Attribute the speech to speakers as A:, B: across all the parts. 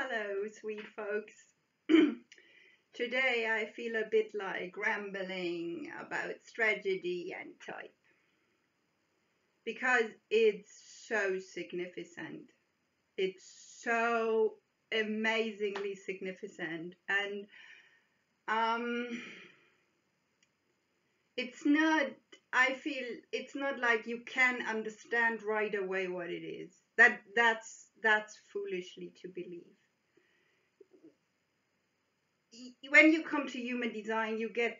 A: Hello, sweet folks. Today I feel a bit like rambling about strategy and type because it's so significant. It's so amazingly significant, and it's not. I feel it's not like you can understand right away what it is. That's foolishly to believe. When you come to human design, you get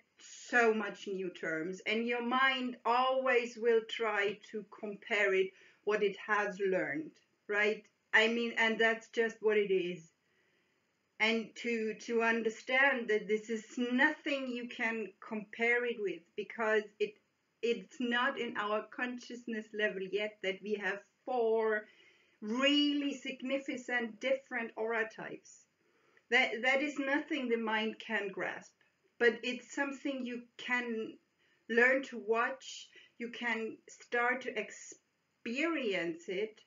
A: so much new terms, and your mind always will try to compare it what it has learned, right? I mean, and that's just what it is. And to understand that this is nothing you can compare it with, because it's not in our consciousness level yet that we have 4 really significant different aura types. That is nothing the mind can grasp, but it's something you can learn to watch. You can start to experience it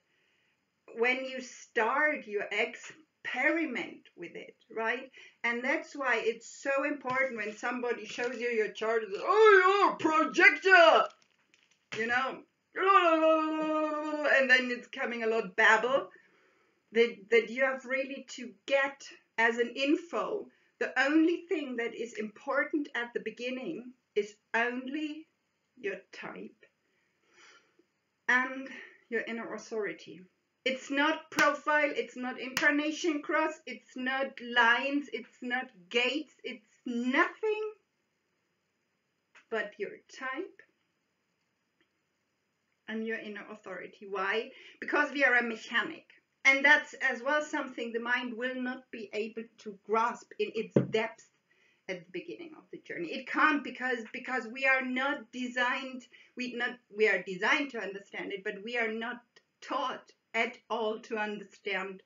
A: when you start your experiment with it, right? And that's why it's so important when somebody shows you your chart, oh, you're a projector, you know, and then it's coming a lot babble, that you have really to get as an info. The only thing that is important at the beginning is only your type and your inner authority. It's not profile, it's not incarnation cross, it's not lines, it's not gates, it's nothing but your type and your inner authority. Why? Because we are a mechanic. And that's as well something the mind will not be able to grasp in its depth at the beginning of the journey. It can't, because we are not designed, we are designed to understand it, but we are not taught at all to understand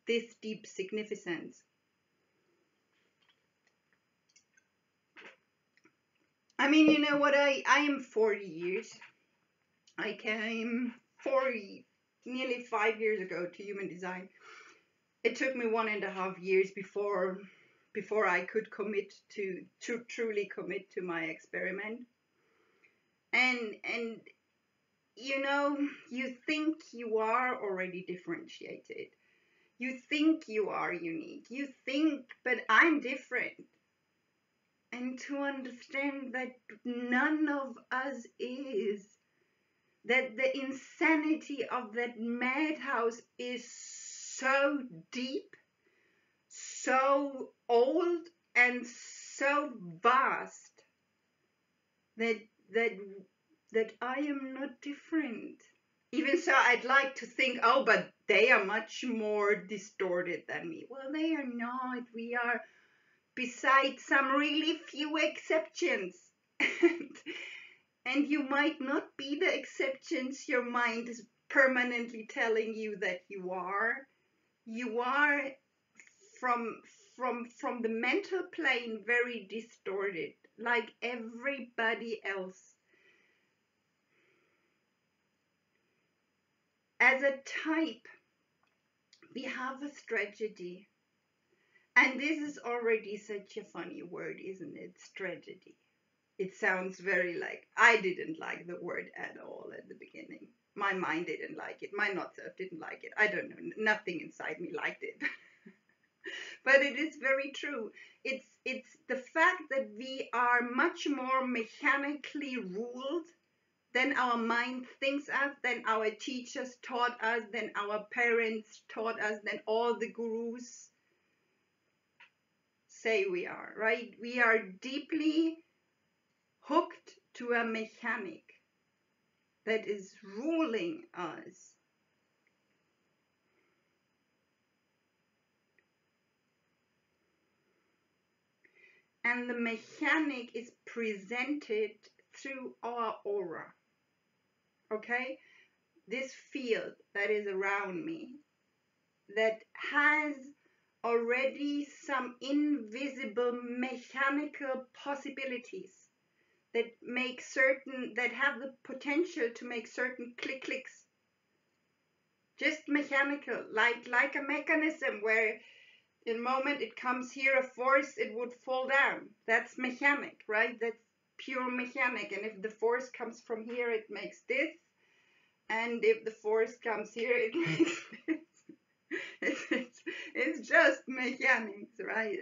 A: this deep significance. I mean, you know what, I am 40 years. I came nearly 5 years ago to human design. It took me 1.5 years before I could commit to truly commit to my experiment. And you know, you think you are already differentiated. You think you are unique. You think, but I'm different. And to understand that none of us is. That the insanity of that madhouse is so deep, so old, and so vast that I am not different. Even so, I'd like to think, oh, but they are much more distorted than me. Well, they are not. We are, besides some really few exceptions. And you might not be the exceptions your mind is permanently telling you that you are. You are from the mental plane very distorted, like everybody else. As a type, we have a strategy. And this is already such a funny word, isn't it? Strategy. It sounds very like, I didn't like the word at all at the beginning. My mind didn't like it. My not self didn't like it. I don't know. Nothing inside me liked it. But it is very true. It's the fact that we are much more mechanically ruled than our mind thinks us, than our teachers taught us, than our parents taught us, than all the gurus say we are, right? We are deeply hooked to a mechanic that is ruling us. And the mechanic is presented through our aura. Okay? This field that is around me, that has already some invisible mechanical possibilities, that make certain, that have the potential to make certain clicks, just mechanical, like a mechanism where In the moment it comes here, a force, it would fall down. That's mechanic, right? That's pure mechanic. And if the force comes from here, it makes this. And if the force comes here, it makes this. It's just mechanics, right?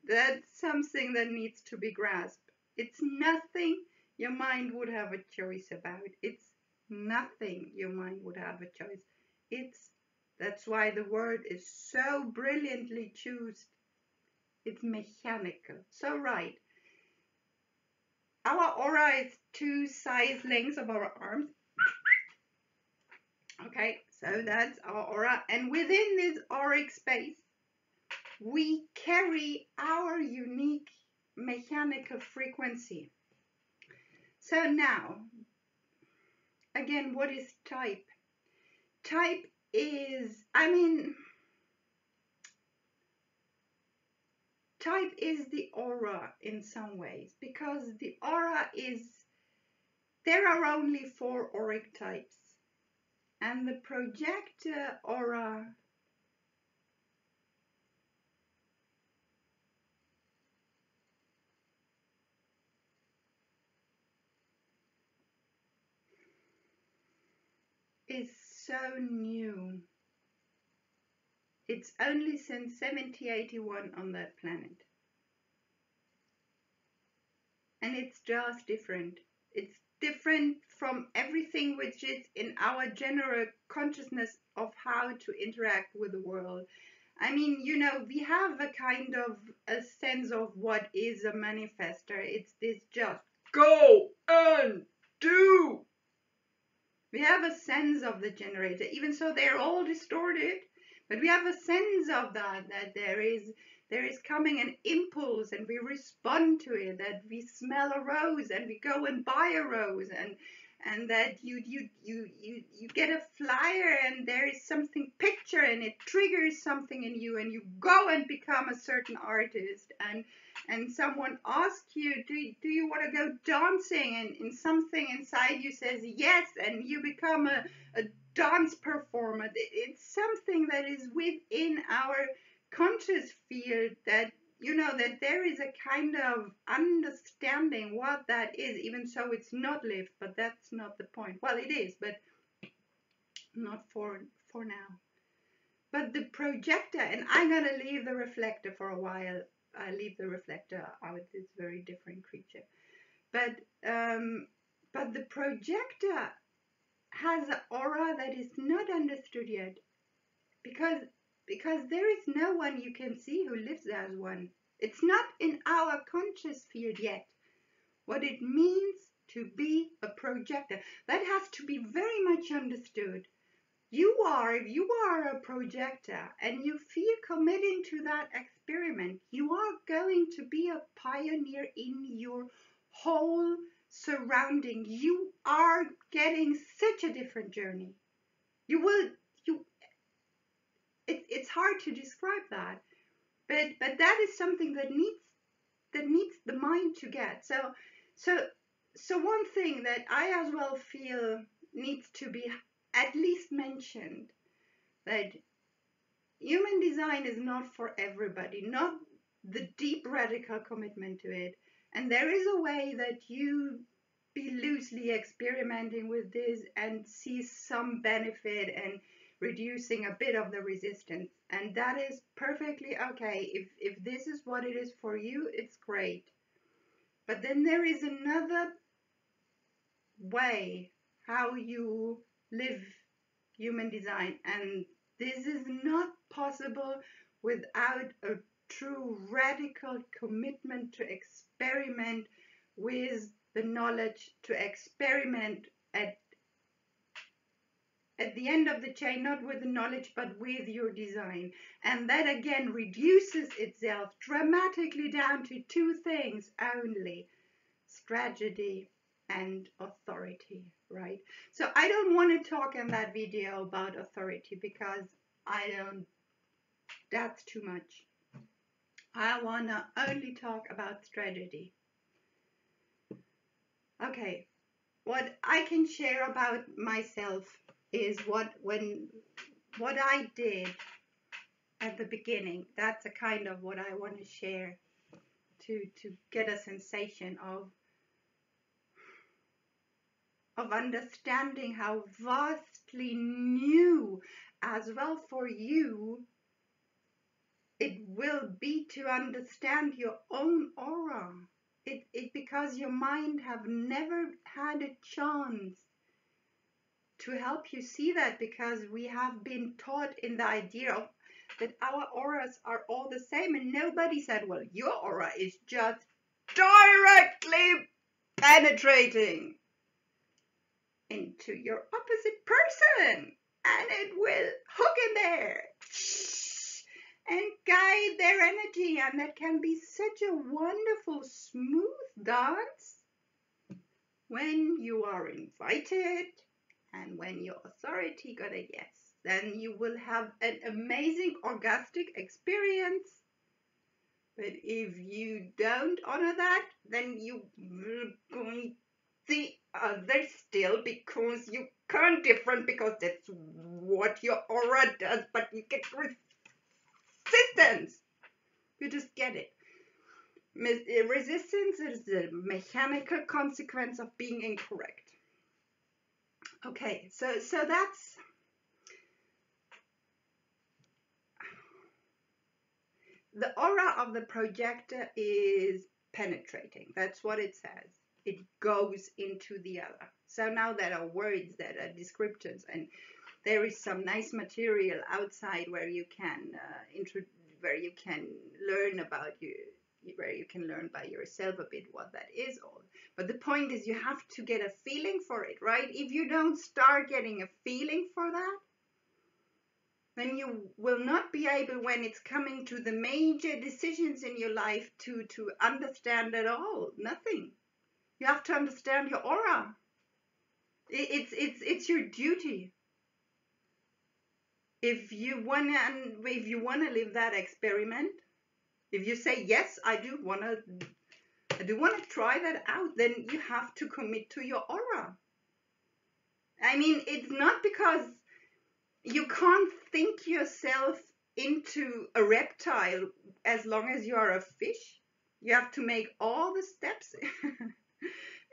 A: That's something that needs to be grasped. It's nothing your mind would have a choice about. It's nothing your mind would have a choice. That's why the word is so brilliantly chosen. It's mechanical. So right. Our aura is 2 size lengths of our arms. Okay, so that's our aura. And within this auric space, we carry our unique mechanical frequency. So now, again, what is type? Type is, type is the aura in some ways, because the aura is, there are only 4 auric types. And the projector aura is so new. It's only since 1781 on that planet. And it's just different. It's different from everything which is in our general consciousness of how to interact with the world. I mean, you know, we have a kind of a sense of what is a manifester. It's this just go and do. We have a sense of the generator, even so they're all distorted, but we have a sense of that there is coming an impulse and we respond to it, that we smell a rose and we go and buy a rose, and that you get a flyer and there is something picture and it triggers something in you and you go and become a certain artist, and someone asks you, do you want to go dancing, and something inside you says yes, and you become a dance performer. It's something that is within our conscious field, that you know that there is a kind of understanding what that is, even so it's not lived, but that's not the point. Well, it is, but not for now. But the projector, and I'm gonna leave the reflector for a while. I leave the reflector out. It's a very different creature, but the projector has an aura that is not understood yet, because there is no one you can see who lives as one. It's not in our conscious field yet. What it means to be a projector, that has to be very much understood. If you are a projector and you feel committing to that experiment, you are going to be a pioneer in your whole surrounding. You are getting such a different journey. It's hard to describe that, but that is something that needs the mind to get. So one thing that I as well feel needs to be at least mentioned, that human design is not for everybody, not the deep radical commitment to it. And there is a way that you be loosely experimenting with this and see some benefit and reducing a bit of the resistance. And that is perfectly okay. If this is what it is for you, it's great. But then there is another way how you live human design, and this is not possible without a true radical commitment to experiment with the knowledge, to experiment at the end of the chain, not with the knowledge but with your design. And that again reduces itself dramatically down to 2 things only: strategy and authority, right? So I don't want to talk in that video about authority, because that's too much. I want to only talk about strategy. Okay, what I can share about myself is what I did at the beginning. That's a kind of what I want to share to get a sensation of understanding how vastly new as well for you it will be to understand your own aura. It because your mind have never had a chance to help you see that, because we have been taught in the idea of that our auras are all the same, and nobody said, well, your aura is just directly penetrating into your opposite person, and it will hook in there and guide their energy, and that can be such a wonderful smooth dance when you are invited and when your authority got a yes. Then you will have an amazing orgastic experience. But if you don't honor that, then you will going the other still, because you can't different, because that's what your aura does, but you get resistance. You just get it. Resistance is the mechanical consequence of being incorrect. Okay, so that's the aura of the projector is penetrating. That's what it says. It goes into the other. So now there are words, that are descriptors, and there is some nice material outside where you can learn about you, where you can learn by yourself a bit what that is all. But the point is, you have to get a feeling for it, right? If you don't start getting a feeling for that, then you will not be able, when it's coming to the major decisions in your life, to understand at all. Nothing. You have to understand your aura. It's your duty. If you wanna live that experiment, if you say yes, I do wanna try that out, then you have to commit to your aura. I mean, it's not because you can't think yourself into a reptile as long as you are a fish. You have to make all the steps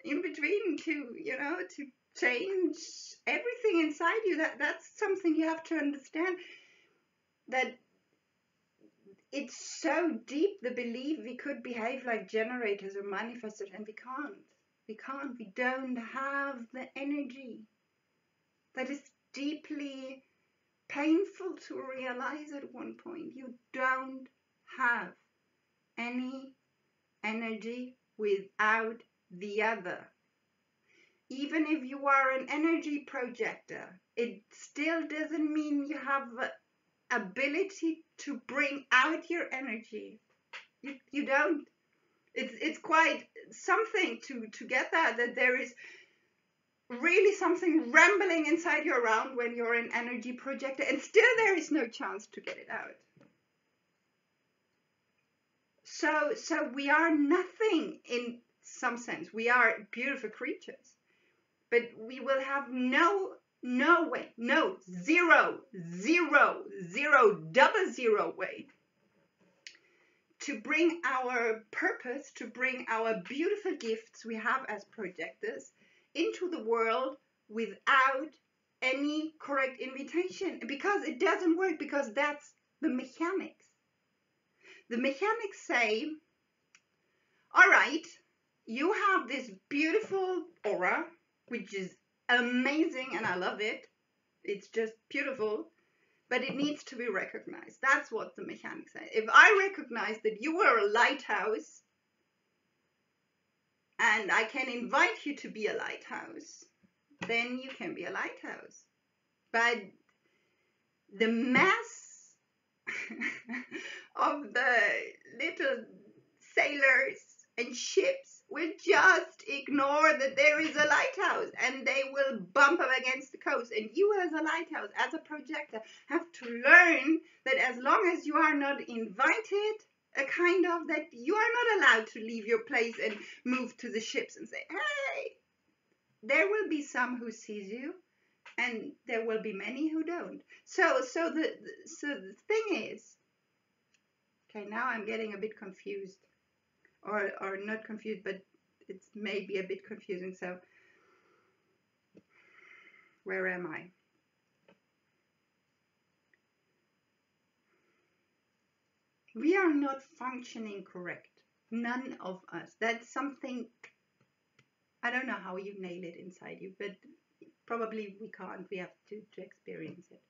A: in between to change everything inside you. That's something you have to understand, that it's so deep, the belief we could behave like generators or manifestors, and we can't. We don't have the energy. That is deeply painful to realize at one point. You don't have any energy without the other. Even if you are an energy projector, it still doesn't mean you have the ability to bring out your energy. You don't. It's quite something to get that there is really something rambling inside you around when you're an energy projector, and still there is no chance to get it out. So we are nothing in some sense. We are beautiful creatures, but we will have no way, no, zero, double zero way to bring our purpose, to bring our beautiful gifts we have as projectors into the world without any correct invitation, because it doesn't work, because that's the mechanics. The mechanics say, all right, you have this beautiful aura, which is amazing, and I love it. It's just beautiful, but it needs to be recognized. That's what the mechanics say. If I recognize that you are a lighthouse, and I can invite you to be a lighthouse, then you can be a lighthouse. But the mass of the little sailors and ships will just ignore that there is a lighthouse, and they will bump up against the coast. And you, as a lighthouse, as a projector, have to learn that as long as you are not invited, a kind of that you are not allowed to leave your place and move to the ships and say, hey, there will be some who sees you, and there will be many who don't. So the thing is, Okay, now I'm getting a bit confused. Or not confused, but it's maybe a bit confusing. So, where am I? We are not functioning correct. None of us. That's something, I don't know how you nail it inside you, but probably we can't. We have to experience it.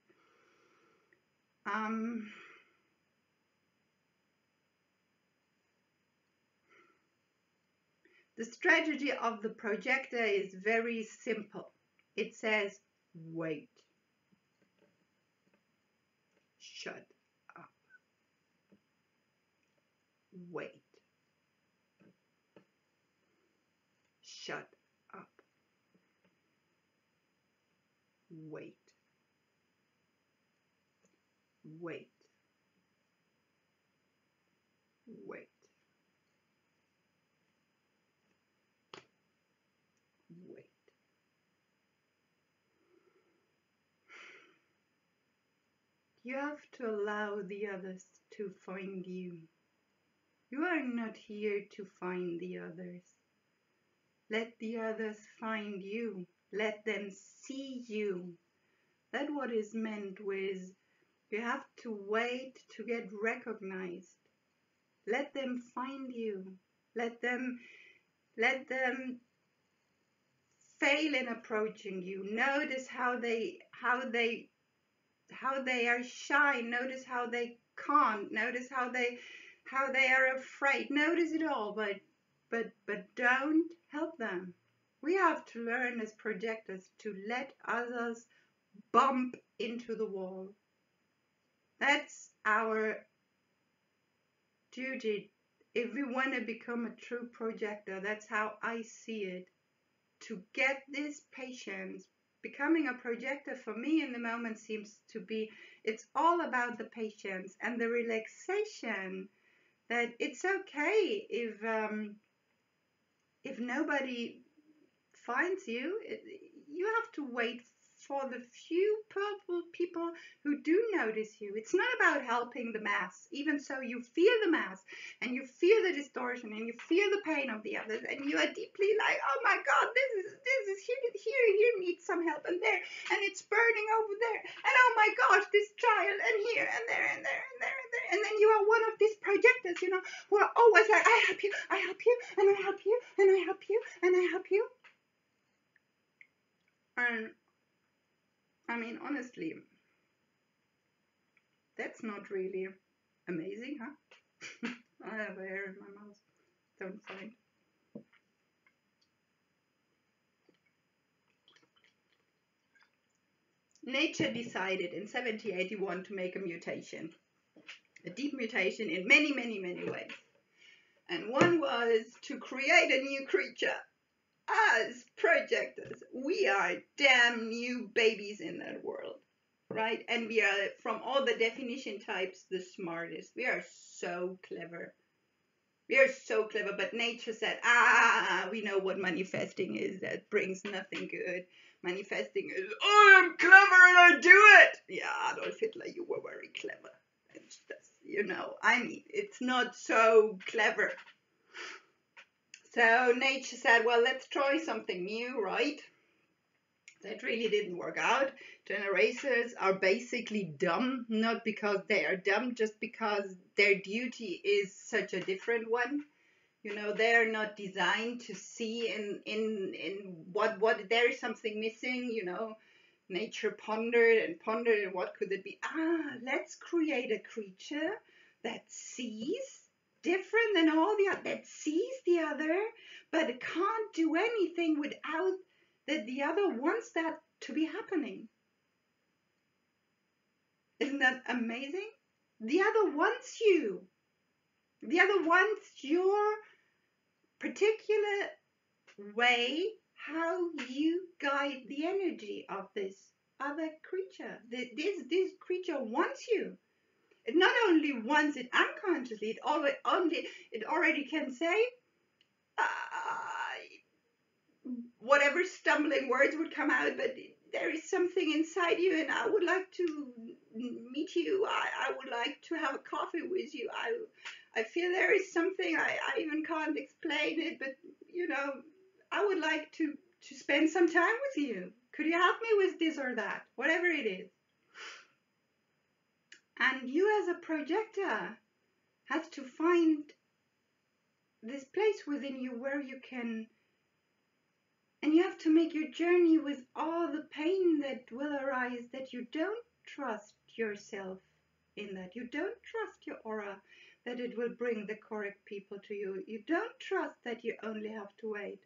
A: The strategy of the projector is very simple. It says, wait. Shut up. Wait. Shut up. Wait. Wait. Wait. Wait. You have to allow the others to find you. You are not here to find the others. Let the others find you. Let them see you. That's what is meant with you have to wait to get recognized. Let them find you. Let them fail in approaching you. Notice how they are shy. Notice how they can't. Notice how they are afraid. Notice it all, but don't help them. We have to learn as projectors to let others bump into the wall. That's our duty. If we want to become a true projector, that's how I see it. To get this patience, becoming a projector for me in the moment seems to be, it's all about the patience and the relaxation, that it's okay if nobody finds you. You have to wait for the few people who do notice you. It's not about helping the mass, even so you feel the mass and you feel the distortion and you feel the pain of the others and you are deeply like, oh my God, this is here needs some help, and there, and it's burning over there, and oh my gosh, this child, and here and there and there and there and there, and then you are one of these projectors, who are always like, I help you, and I help you, and I help you, and I help you. And I mean, honestly, that's not really amazing, huh? I have air in my mouth. Don't find. Nature decided in 1781 to make a mutation, a deep mutation in many, many, many ways. And one was to create a new creature. As projectors, we are damn new babies in that world, right? And we are, from all the definition types, the smartest. We are so clever. We are so clever, but nature said, we know what manifesting is. That brings nothing good. Manifesting is, oh, I'm clever and I do it. Yeah, Adolf Hitler, you were very clever. It's just, it's not so clever. So nature said, well, let's try something new, right? That really didn't work out. Generators are basically dumb, not because they are dumb, just because their duty is such a different one. They're not designed to see in what there is something missing, Nature pondered and what could it be? Let's create a creature that sees different than all the other, that sees the other, but it can't do anything without that the other wants that to be happening. Isn't that amazing? The other wants you. The other wants your particular way how you guide the energy of this other creature. This creature wants you. It not only wants it unconsciously, it already can say whatever stumbling words would come out, but there is something inside you, and I would like to meet you. I would like to have a coffee with you. I feel there is something, I even can't explain it, but you know, I would like to spend some time with you. Could you help me with this or that? Whatever it is. And you as a projector has to find this place within you where you can, and you have to make your journey with all the pain that will arise, that you don't trust yourself in, that you don't trust your aura, that it will bring the correct people to you. You don't trust that you only have to wait.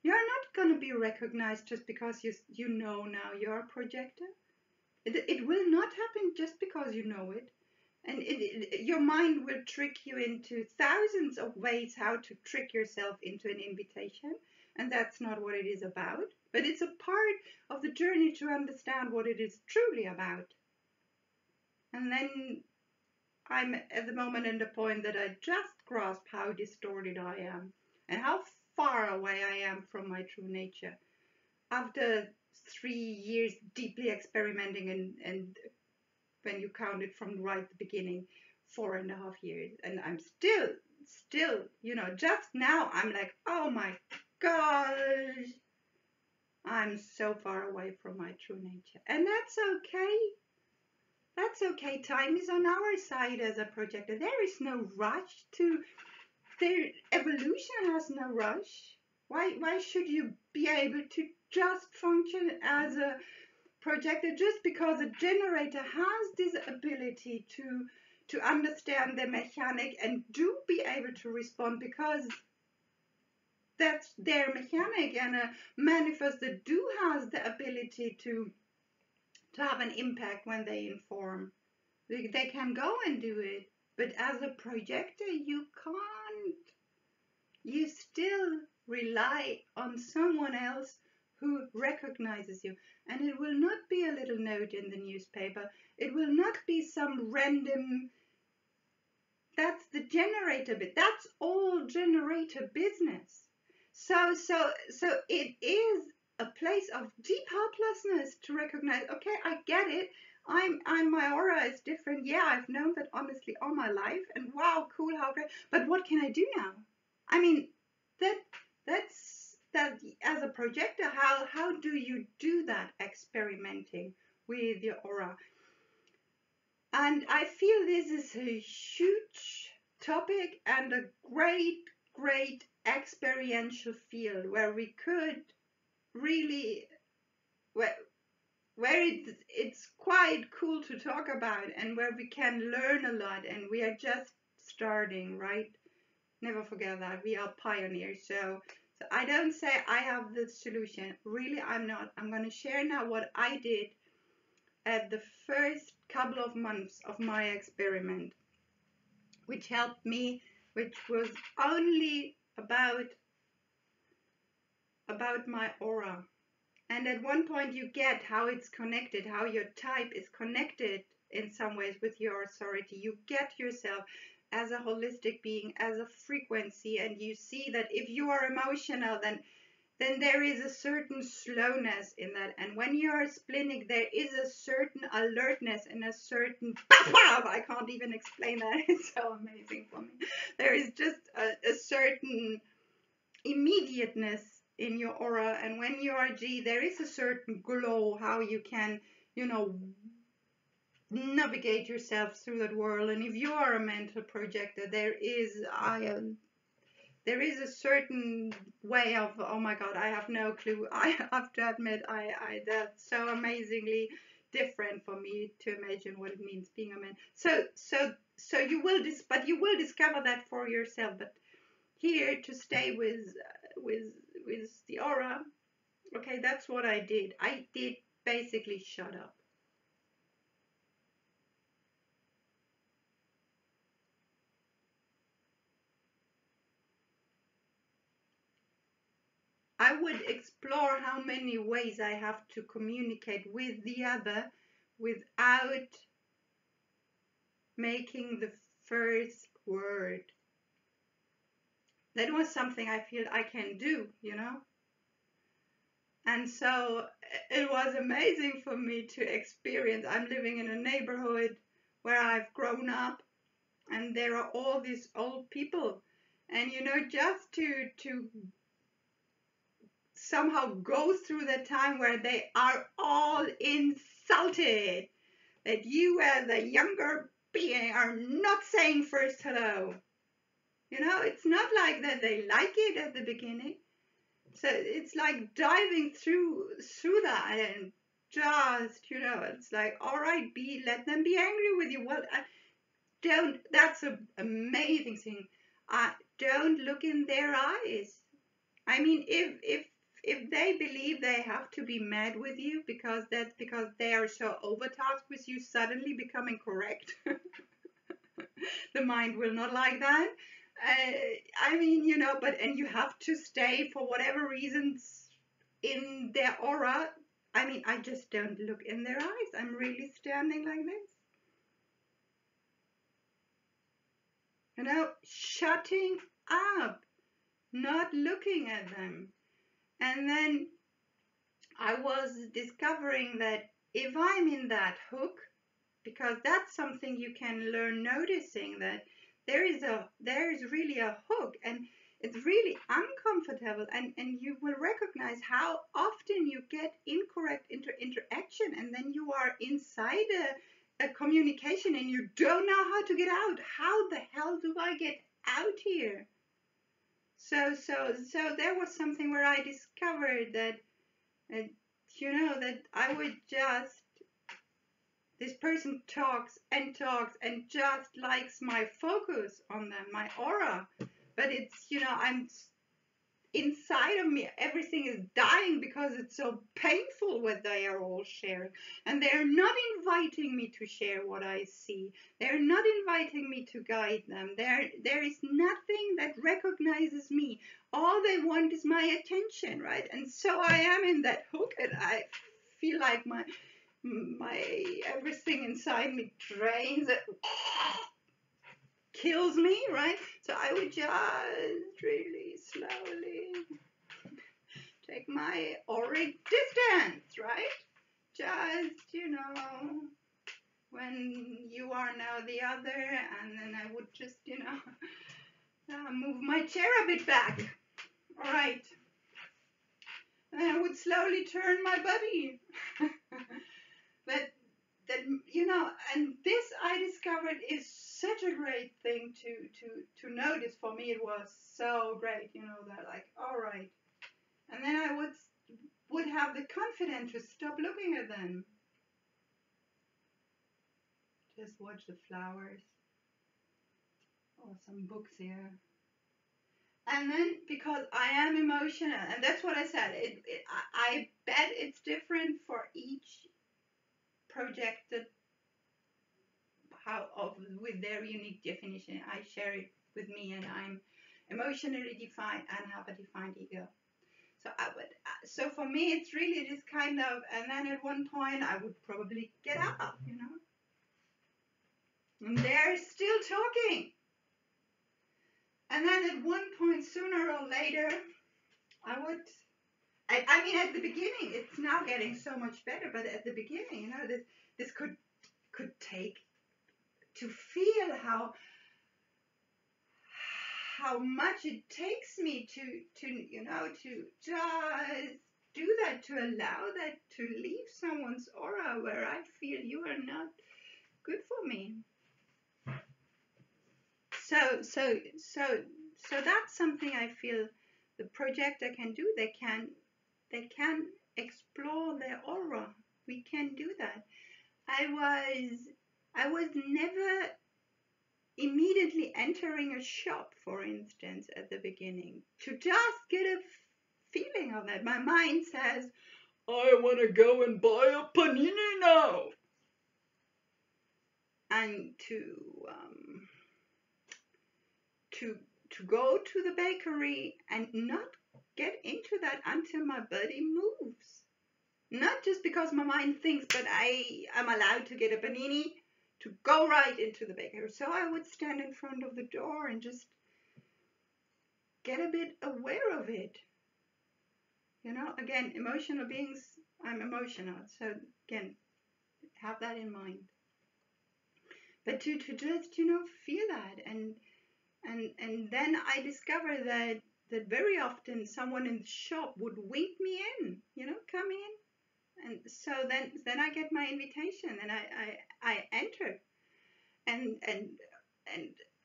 A: You're not going to be recognized just because you know now you're a projector. It will not happen just because you know it. And your mind will trick you into thousands of ways how to trick yourself into an invitation. And that's not what it is about. But it's a part of the journey to understand what it is truly about. And then I'm at the moment in the point that I just grasp how distorted I am and how far away I am from my true nature. After 3 years deeply experimenting, and when you count it from right the beginning, 4.5 years, and I'm still, you know, just now I'm like, oh my gosh, I'm so far away from my true nature. And that's okay. That's okay. Time is on our side as a projector. There is no rush to, their evolution has no rush. Why should you be able to just function as a projector just because a generator has this ability to understand the mechanic and do be able to respond, because that's their mechanic, and a manifester do has the ability to have an impact when they inform. They can go and do it, but as a projector you can't. You still rely on someone else who recognizes you. And it will not be a little note in the newspaper. It will not be some random, that's the generator bit. That's all generator business. So it is a place of deep helplessness to recognize, okay, I get it. My aura is different. Yeah, I've known that honestly all my life, and wow, cool, how great. But what can I do now? I mean, that's as a projector, how do you do that, experimenting with your aura? And I feel this is a huge topic and a great experiential field where we could really, where it's quite cool to talk about, and where we can learn a lot, and we are just starting, right? Never forget that we are pioneers. So I don't say I have the solution. Really, I'm not. I'm going to share now what I did at the first couple of months of my experiment, which helped me, which was only about my aura. And at one point you get how it's connected, how your type is connected in some ways with your authority. You get yourself as a holistic being, as a frequency, and you see that if you are emotional, then there is a certain slowness in that. And when you are spleenic, there is a certain alertness and a certain I can't even explain that. It's so amazing for me. There is just a certain immediateness in your aura. And when you are G, there is a certain glow, how you can, you know, navigate yourself through that world. And if you are a mental projector, there is a certain way of, oh my god, I have no clue. I have to admit, I that's so amazingly different for me to imagine what it means being a man. So you will discover that for yourself. But here, to stay with the aura, okay, that's what I did. I did basically shut up. I would explore how many ways I have to communicate with the other without making the first word. That was something I feel I can do, you know. And so it was amazing for me to experience. I'm living in a neighborhood where I've grown up, and there are all these old people. And you know, just to somehow go through the time where they are all insulted that you as a younger being are not saying first hello. You know, it's not like that they like it at the beginning. So it's like diving through that, and just, you know, it's like, all right, let them be angry with you. Well, don't, that's an amazing thing. Don't look in their eyes. I mean, if they believe they have to be mad with you because they are so overtasked with you suddenly becoming correct, the mind will not like that. I mean, you know, and you have to stay for whatever reasons in their aura. I mean, I just don't look in their eyes. I'm really standing like this. You know, shutting up, not looking at them. And then I was discovering that if I'm in that hook, because that's something you can learn, noticing that there is really a hook, and it's really uncomfortable, and you will recognize how often you get incorrect interaction, and then you are inside a communication and you don't know how to get out. How the hell do I get out here? So there was something where I discovered that, you know, that I would just, this person talks and just likes my focus on them, my aura. But it's, you know, I'm inside of me, everything is dying because it's so painful what they are all sharing. And they're not inviting me to share what I see. They're not inviting me to guide them. There is nothing that recognizes me. All they want is my attention, right? And so I am in that hook, and I feel like my everything inside me drains it, kills me, right? So I would just really slowly take my auric distance, right? Just, you know, when you are now the other, and then I would just, you know, move my chair a bit back. All right. And I would slowly turn my body. But that, you know, and this I discovered is such a great thing to notice. For me, it was so great, you know, that like, all right. And then I would have the confidence to stop looking at them. Just watch the flowers. Or some books here. And then, because I am emotional, and that's what I said, I bet it's different for each projected, with their unique definition. I share it with me, and I'm emotionally defined and have a defined ego. So for me, it's really this kind of, and then at one point I would probably get up, you know, and they're still talking. And then at one point, sooner or later, I mean, at the beginning, it's now getting so much better, but at the beginning, you know, this could take, to feel how much it takes me to you know, to just do that, to allow that to leave someone's aura where I feel you are not good for me. So that's something I feel the projector can do. They can explore their aura. We can do that. I was never immediately entering a shop, for instance, at the beginning, to just get a feeling of that. My mind says, I want to go and buy a panini now. And to go to the bakery and not get into that until my body moves. Not just because my mind thinks, but I am allowed to get a panini, to go right into the bakery. So I would stand in front of the door and just get a bit aware of it. You know, again, emotional beings, I'm emotional. So again, have that in mind. But to just, you know, feel that. And then I discovered that very often someone in the shop would wink me in, you know, come in. And so then I get my invitation and I enter. And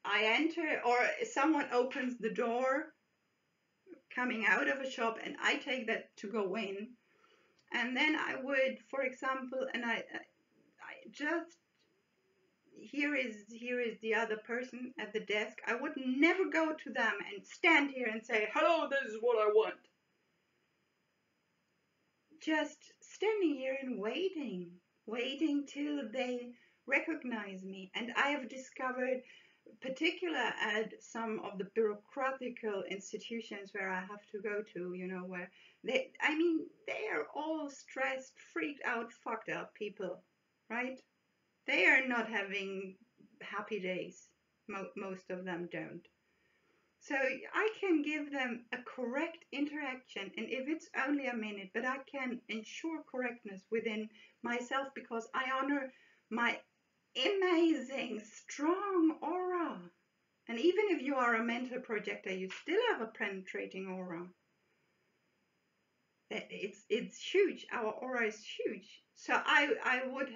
A: I enter, or someone opens the door coming out of a shop and I take that to go in. And then I would, for example, and I just, here is the other person at the desk. I would never go to them and stand here and say, hello, this is what I want. Just standing here and waiting till they recognize me. And I have discovered, particular at some of the bureaucratical institutions where I have to go to, you know, where they are all stressed, freaked out, fucked up people, right? They are not having happy days. Most of them don't. So I can give them a correct interaction, and if it's only a minute, but I can ensure correctness within myself because I honor my amazing, strong aura. And even if you are a mental projector, you still have a penetrating aura. It's huge. Our aura is huge. So I would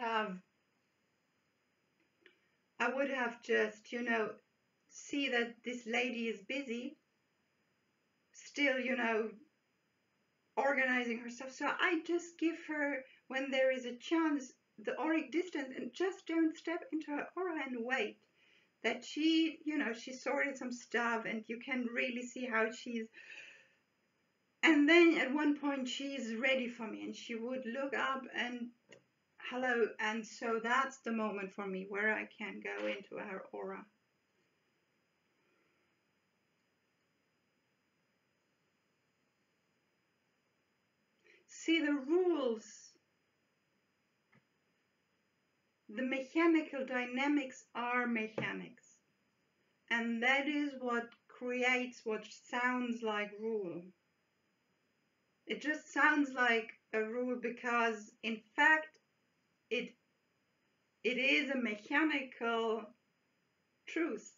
A: have just, you know, see that this lady is busy, still, you know, organizing herself. So I just give her, when there is a chance, the auric distance, and just don't step into her aura and wait. That she, you know, she sorted some stuff and you can really see how she's, and then at one point she's ready for me and she would look up and hello, and so that's the moment for me where I can go into her aura. See, the rules, the mechanical dynamics are mechanics. And that is what creates what sounds like rule. It just sounds like a rule because, in fact, it is a mechanical truth.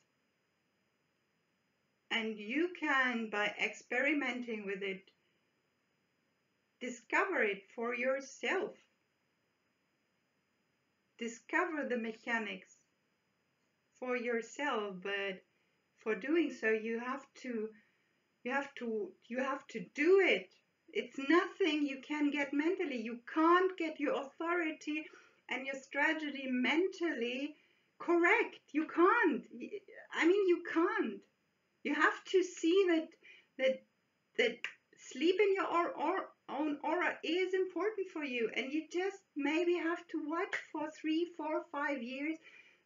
A: And you can, by experimenting with it, discover it for yourself. Discover the mechanics for yourself, but for doing so you have to do it. It's nothing you can get mentally. You can't get your authority and your strategy mentally correct. You can't. I mean, you can't. You have to see that sleep in your own aura is important for you, and you just maybe have to watch for 3, 4, 5 years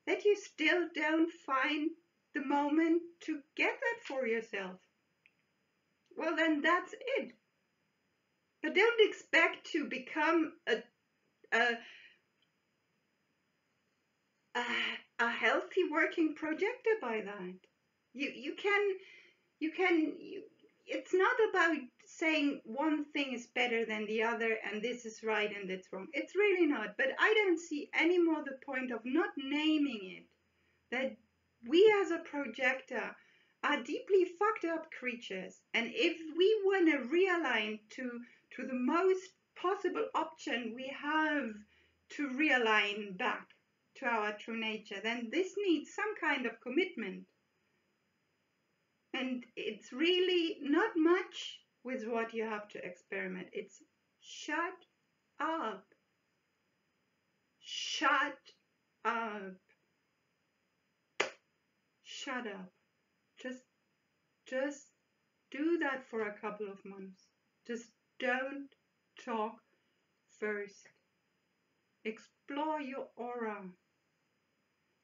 A: that you still don't find the moment to get that for yourself. Well, then that's it. But don't expect to become a healthy working projector by that. It's not about saying one thing is better than the other and this is right and that's wrong. It's really not. But I don't see any more the point of not naming it. That we as a projector are deeply fucked up creatures. And if we want to realign to the most possible option we have to realign back to our true nature, then this needs some kind of commitment. And it's really not much with what you have to experiment. It's shut up. Shut up. Shut up. Just do that for a couple of months. Just don't talk first. Explore your aura.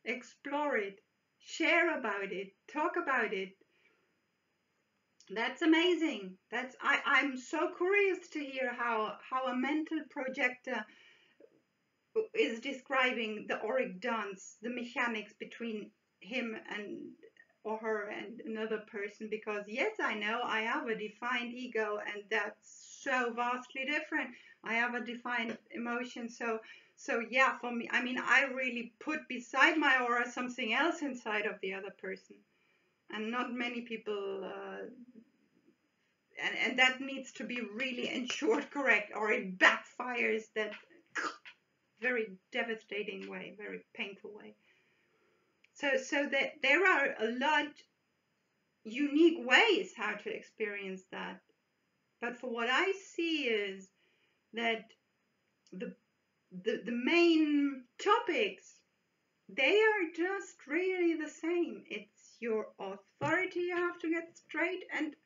A: Explore it. Share about it. Talk about it. That's amazing. I'm so curious to hear how a mental projector is describing the auric dance, the mechanics between him and or her and another person, because yes, I know I have a defined ego, and that's so vastly different. I have a defined emotion, so yeah, for me, I mean, I really put beside my aura something else inside of the other person, and not many people, and that needs to be really ensured correct, or it backfires that very devastating way, very painful way. So that there are a lot unique ways how to experience that. But for what I see is that the main topics, they are just really the same. It's your authority you have to get straight, and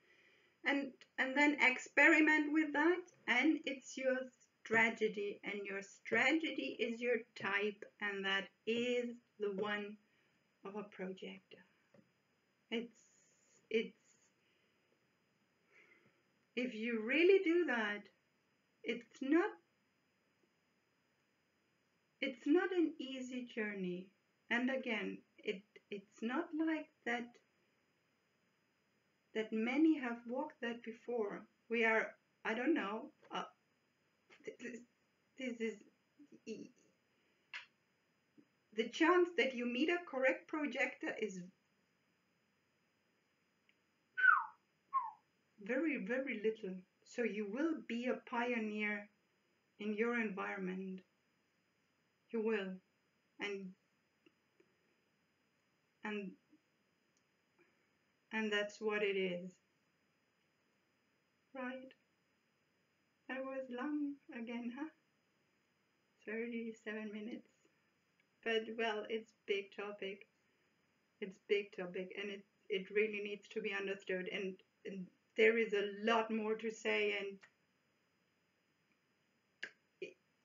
A: then experiment with that, and it's your strategy, and your strategy is your type, and that is the one of a projector. It's if you really do that, it's not an easy journey. And again, it's not like that many have walked that before. We are, I don't know, this is the chance that you meet a correct projector is very, very little. So you will be a pioneer in your environment. You will. And that's what it is. Right? That was long again, huh? 37 minutes. But well, it's big topic. It's big topic, and it really needs to be understood, and there is a lot more to say, and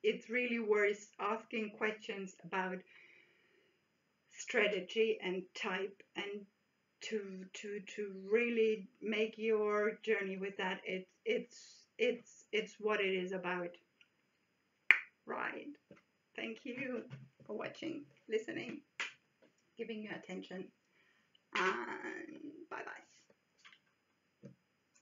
A: it's really worth asking questions about strategy and type, and to really make your journey with that. It's what it is about. Right. Thank you for watching, listening, giving your attention, and bye bye.